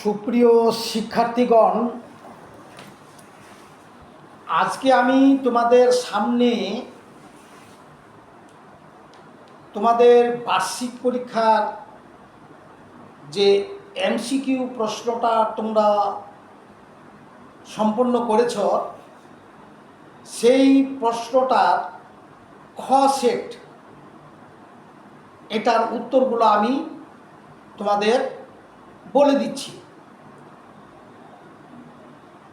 সুপ্রিয় শিক্ষার্থীগণ, আজকে আমি তোমাদের সামনে তোমাদের বার্ষিক পরীক্ষার যে এমসিকিউ প্রশ্নটা তোমরা সম্পন্ন করেছ, সেই প্রশ্নটার খ সেট এটার উত্তরগুলো আমি তোমাদের বলে দিচ্ছি।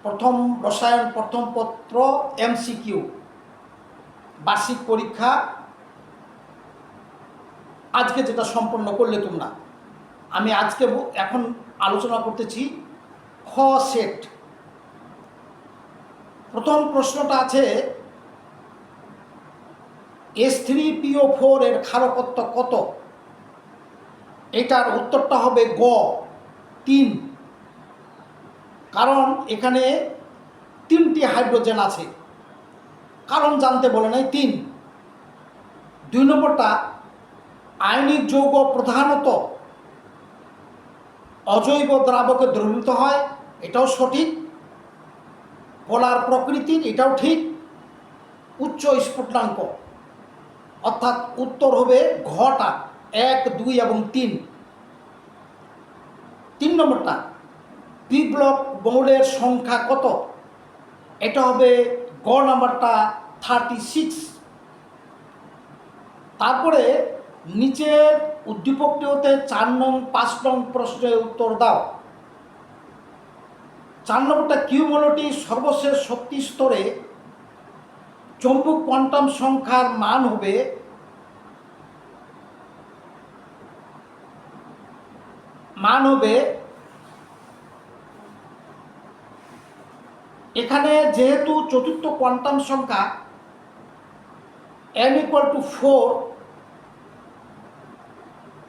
প্রথম রসায়ন প্রথম পত্র এমসিকিউ বার্ষিক পরীক্ষা আজকে যেটা সম্পন্ন করলে তোমরা, আমি আজকে এখন আলোচনা করতেছি খ সেট। প্রথম প্রশ্নটা আছে H3PO4 এর ক্ষারকত্ব কত? এটার উত্তরটা হবে গ 3, কারণ এখানে 3টি হাইড্রোজেন আছে, কারণ জানতে বলে নাই 3। 2 নম্বরটা আয়নিক যৌগ প্রধানত অজৈব দ্রাবকে দ্রবীভূত হয়, এটাও সঠিক। পোলার প্রকৃতির, এটাও ঠিক। উচ্চ স্ফুটনাঙ্ক, অর্থাৎ উত্তর হবে ঘটা 1, 2 এবং 3। 3 নম্বরটা পি ব্লক মৌলের সংখ্যা কত? এটা হবে গ নাম্বারটা 36। তারপরে নিচের উদ্দীপকটিতে 4 নং 5 নং প্রশ্নের উত্তর দাও। 4 নম্বরটা কিউ মৌলটির সর্বশেষ শক্তি স্তরে চৌম্বক কোয়ান্টাম সংখ্যার মান হবে এখানে যেহেতু চতুর্থ কোয়ান্টাম সংখ্যা n = 4,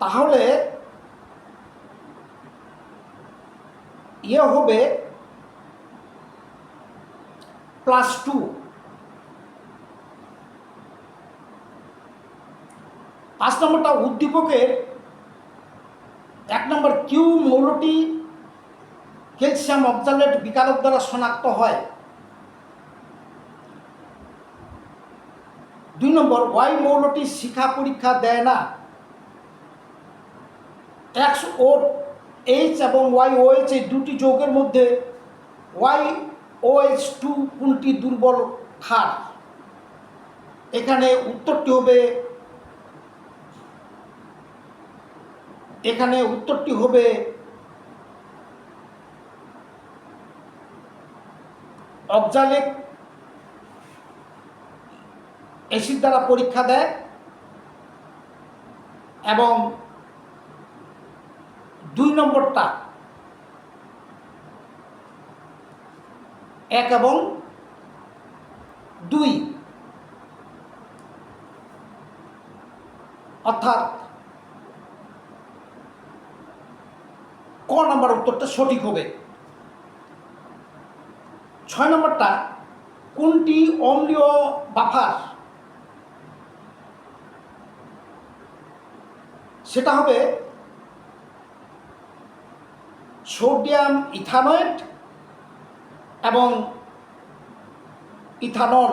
তাহলে হবে +2। 5 নম্বরটা উদ্দীপকের 1 নম্বর কিউ মৌলটি ক্যালসিয়াম অক্সালেট বিকারক দ্বারা শনাক্ত হয়। 2 নম্বর ওয়াই মৌলটি শিখা পরীক্ষা দেয় না। XOH এবং YOH এই দুটি যৌগের মধ্যে YOH2 কোনটি দুর্বল ক্ষার? এখানে উত্তরটি হবে অক্সালিক অ্যাসিড দ্বারা পরীক্ষা দেয়, এবং 2 নম্বরটা 1 এবং 2, অর্থাৎ ক নম্বর উত্তরটা সঠিক হবে। 6 নম্বরটা কোনটি অম্লীয় বাফার? সেটা হবে সোডিয়াম ইথানয়েট এবং মিথানল।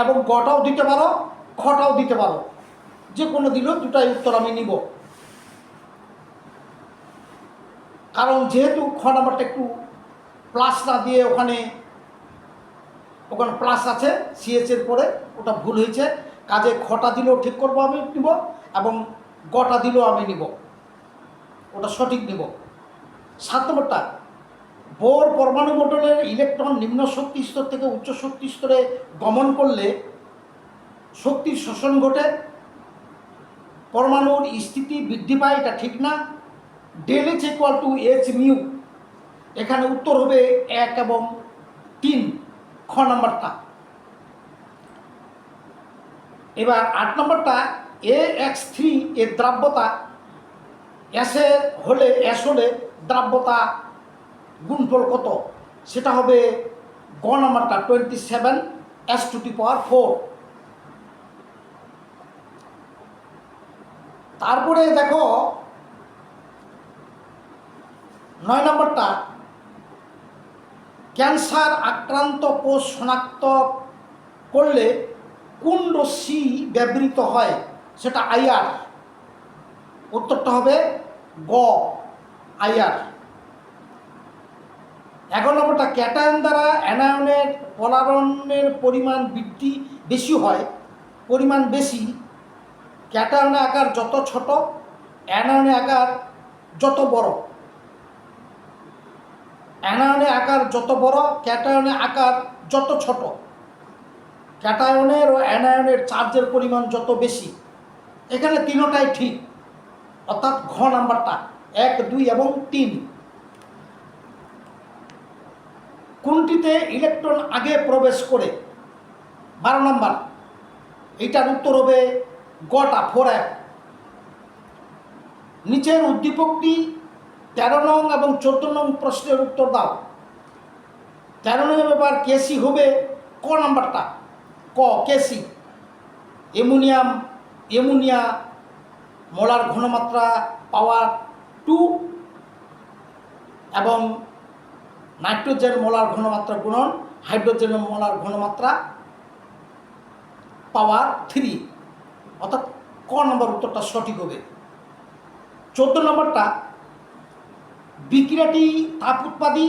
এবং গটাও দিতে পারো, খটাও দিতে পারো, যে কোনো দিলেও দুটাই উত্তর আমি নিব। কারণ যেহেতু খ নাম্বারটা একটু প্লাস না দিয়ে ওখানে প্লাস আছে সিএস এর পরে, ওটা ভুল হয়েছে, কাজে খটা দিলেও ঠিক করবো আমি নিব, এবং গটা দিলেও আমি নিব, ওটা সঠিক নিব। 7 নম্বরটা বোর পরমাণু মণ্ডলের ইলেকট্রন নিম্ন শক্তি স্তর থেকে উচ্চ শক্তি স্তরে গমন করলে শক্তির শোষণ ঘটে, পরমাণুর স্থিতি বৃদ্ধি পায়, এটা ঠিক না। ΔH = hυ, এখানে উত্তর হবে 1 এবং 3, খ নম্বরটা। এবার 8 নম্বরটা AX3 এর দ্রাব্যতা অ্যাশ হলে দ্রাব্যতা গুণফল কত? সেটা হবে গ নাম্বারটা 27 S⁴। তারপরে দেখো 9 নম্বরটা, ক্যান্সার আক্রান্ত কোষ শনাক্ত করলে কোন রশ্মি ব্যবহৃত হয়, সেটা আইআর। উত্তরটা হবে গ, আইআর। 11 নম্বরটা, ক্যাটায়ন দ্বারা অ্যানায়নের পলারণের পরিমাণ বৃদ্ধি বেশি হয়, পরিমাণ বেশি। ক্যাটায়নের আকার যত ছোট, অ্যানায়নের আকার যত বড়। অ্যানায়নের আকার যত বড়, ক্যাটায়নের আকার যত ছোট। ক্যাটায়নের ও অ্যানায়নের চার্জের পরিমাণ যত বেশি। এখানে তিনটাই ঠিক, অর্থাৎ ঘ নাম্বারটা 1, 2 এবং 3। কোনটিতে ইলেকট্রন আগে প্রবেশ করে? 12 নম্বর, এইটার উত্তর হবে গটা, 4F। নিচের উদ্দীপকটি 13 নং এবং 14 নং প্রশ্নের উত্তর দাও। 13 নং ব্যাপার কেসি হবে ক নাম্বারটা, ক, কেসি। অ্যামোনিয়া মোলার ঘনমাত্রা পাওয়ার 2 এবং নাইট্রোজেন মোলার ঘনমাত্রা গুণন হাইড্রোজেন মোলার ঘনমাত্রা পাওয়ার 3, অর্থাৎ ক নম্বর উত্তরটা সঠিক হবে। 14 নম্বরটা, বিক্রিয়াটি তাপ উৎপাদী,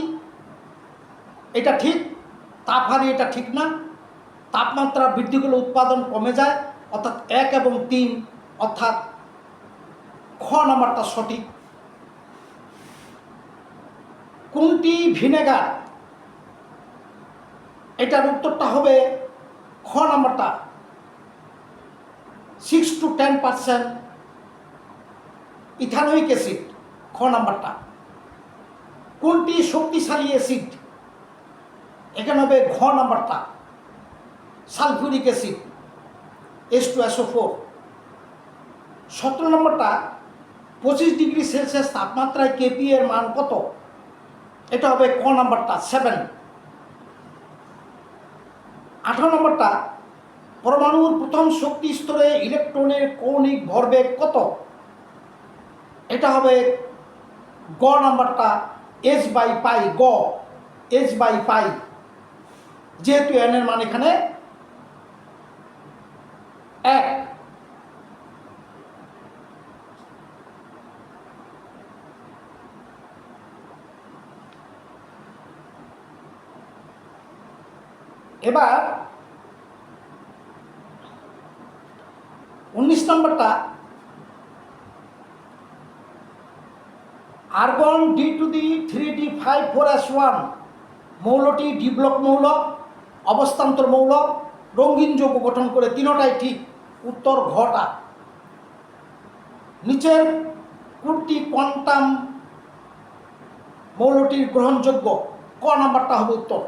এটা ঠিক। তাপহারি, এটা ঠিক না। তাপমাত্রা বৃদ্ধি করলে উৎপাদন কমে যায়, অর্থাৎ 1 এবং 3, অর্থাৎ খ নাম্বারটা সঠিক। কোনটি ভিনেগার? এটার উত্তরটা হবে খ নাম্বারটা, 6 to 10% ইথানোয়িক অ্যাসিড, খ নাম্বারটা। কোনটি শক্তিশালী অ্যাসিড? এখানে হবে ঘ নাম্বারটা, সালফিউরিক অ্যাসিড, H2SO4। 17 নম্বরটা, 25 ডিগ্রি সেলসিয়াস তাপমাত্রায় কেপি এর মান কত? এটা হবে ক নাম্বারটা, 7। 18 নম্বরটা, পরমাণুর প্রথম শক্তি স্তরে ইলেকট্রনের কৌণিক ভরবেগ কত? এটা হবে গ নাম্বারটা, h/পাই, গ, h/পাই। যেহেতু n এর মান এখানে 1। এবার 19 নম্বরটা, আর্গন D⁻³ মৌলটি ডি ব্লক মৌল, অবস্থান্তর মৌল, রঙিন যৌগ গঠন করে। তিনটাই ঠিক, উত্তর ঘটা। নিচের কোনটি কোয়ান্টাম মৌলটির গ্রহণযোগ্য? ক নাম্বারটা হবে উত্তর।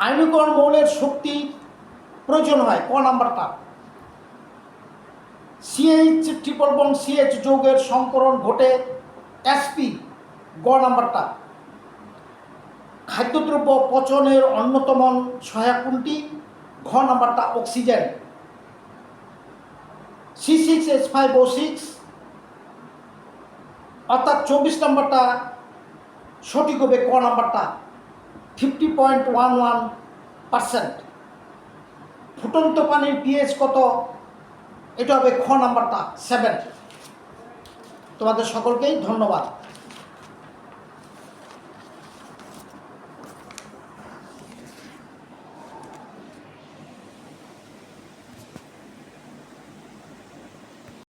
আয়নীকরণ মৌলের শক্তি প্রয়োজন হয়, ক নাম্বারটা। CH ট্রিপল বন্ড CH যৌগের সংকরণ ঘটে sp, গ নাম্বারটা। খাদ্যদ্রব্য পচনের অন্যতম সহায়ক কোনটি? ঘ নাম্বারটা, অক্সিজেন। C6H5O6, অর্থাৎ 24 নম্বরটা সঠিক হবে, ক নাম্বারটা, 50.11%। ফুটন্ত পানির pH কত? এটা হবে খ নাম্বারটা, 7। তোমাদের সকলকেই ধন্যবাদ।